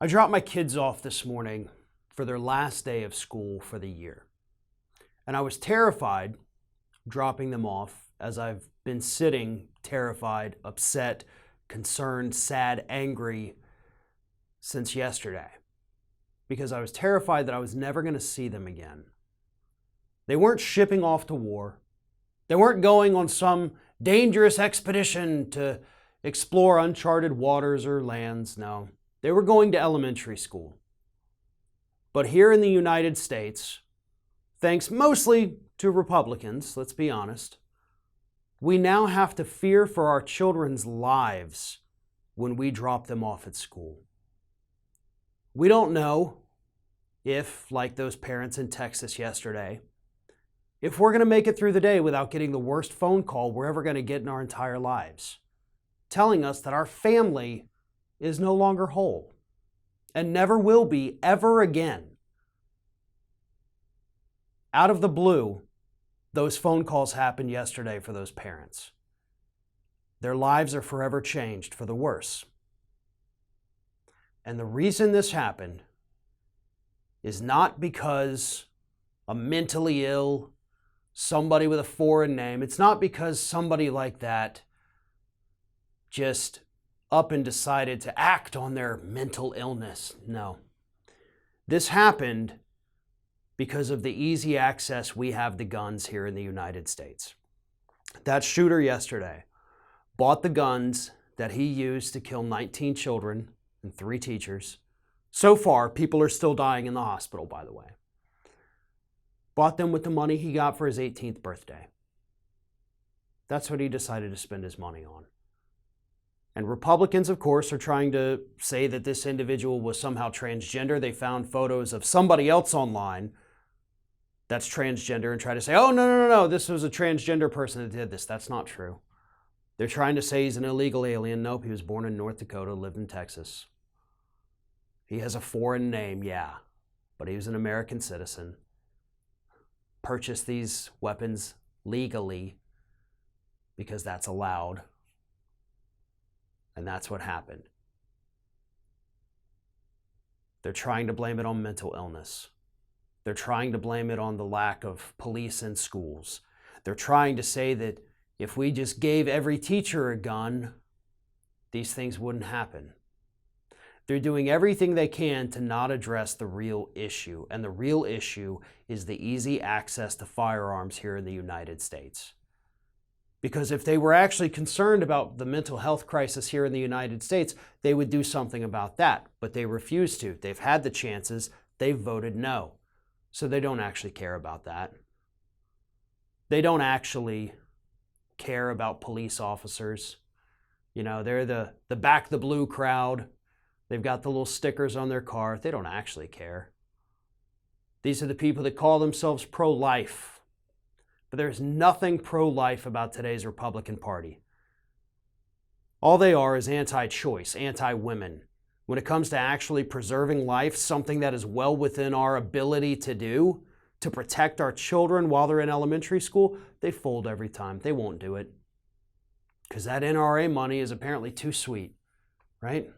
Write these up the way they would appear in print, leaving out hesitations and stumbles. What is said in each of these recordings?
I dropped my kids off this morning for their last day of school for the year. And I was terrified dropping them off, as I've been sitting terrified, upset, concerned, sad, angry since yesterday. Because I was terrified that I was never going to see them again. They weren't shipping off to war. They weren't going on some dangerous expedition to explore uncharted waters or lands. No, they were going to elementary school. But here in the United States, thanks mostly to Republicans, let's be honest, we now have to fear for our children's lives when we drop them off at school. We don't know if, like those parents in Texas yesterday, if we're going to make it through the day without getting the worst phone call we're ever going to get in our entire lives, telling us that our family is no longer whole and never will be ever again. Out of the blue, those phone calls happened yesterday for those parents. Their lives are forever changed for the worse. And the reason this happened is not because a mentally ill, somebody with a foreign name, it's not because somebody like that just up and decided to act on their mental illness. No. This happened because of the easy access we have to guns here in the United States. That shooter yesterday bought the guns that he used to kill 19 children and 3 teachers. So far, people are still dying in the hospital, by the way. Bought them with the money he got for his 18th birthday. That's what he decided to spend his money on. And Republicans, of course, are trying to say that this individual was somehow transgender. They found photos of somebody else online that's transgender and try to say, oh, no, this was a transgender person that did this. That's not true. They're trying to say he's an illegal alien. Nope, he was born in North Dakota, lived in Texas. He has a foreign name, yeah, but he was an American citizen. Purchased these weapons legally because that's allowed. And that's what happened. They're trying to blame it on mental illness. They're trying to blame it on the lack of police in schools. They're trying to say that if we just gave every teacher a gun, these things wouldn't happen. They're doing everything they can to not address the real issue. And the real issue is the easy access to firearms here in the United States. Because if they were actually concerned about the mental health crisis here in the United States, they would do something about that. But they refuse to. They've had the chances. They've voted no. So they don't actually care about that. They don't actually care about police officers. You know, they're the back the blue crowd. They've got the little stickers on their car. They don't actually care. These are the people that call themselves pro-life. But there's nothing pro-life about today's Republican Party. All they are is anti-choice, anti-women. When it comes to actually preserving life, something that is well within our ability to do, to protect our children while they're in elementary school, they fold every time. They won't do it. Because that NRA money is apparently too sweet, right?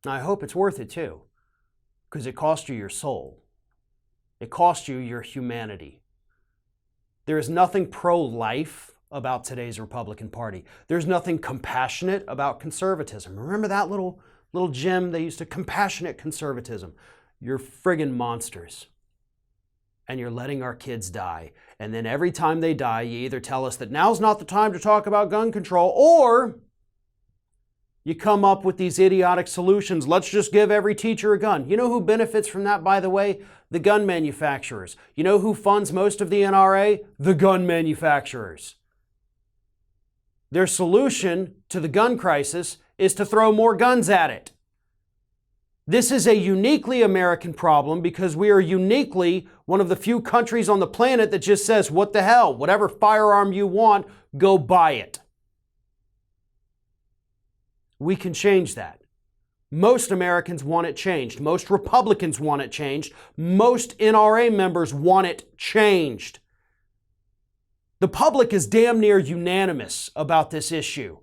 Now, I hope it's worth it too, because it cost you your soul. It cost you your humanity. There is nothing pro-life about today's Republican Party. There's nothing compassionate about conservatism. Remember that little gem they used to, compassionate conservatism? You're friggin' monsters. And you're letting our kids die. And then every time they die, you either tell us that now's not the time to talk about gun control, or you come up with these idiotic solutions. Let's just give every teacher a gun. You know who benefits from that, by the way? The gun manufacturers. You know who funds most of the NRA? The gun manufacturers. Their solution to the gun crisis is to throw more guns at it. This is a uniquely American problem because we are uniquely one of the few countries on the planet that just says, what the hell, whatever firearm you want, go buy it. We can change that. Most Americans want it changed. Most Republicans want it changed. Most NRA members want it changed. The public is damn near unanimous about this issue.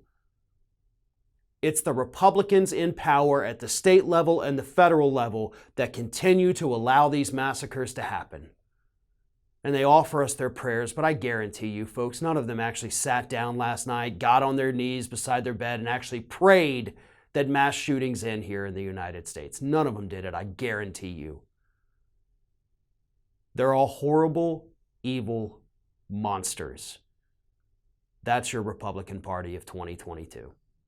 It's the Republicans in power at the state level and the federal level that continue to allow these massacres to happen. And they offer us their prayers, but I guarantee you, folks, none of them actually sat down last night, got on their knees beside their bed, and actually prayed that mass shootings end here in the United States. None of them did it, I guarantee you. They're all horrible, evil monsters. That's your Republican Party of 2022.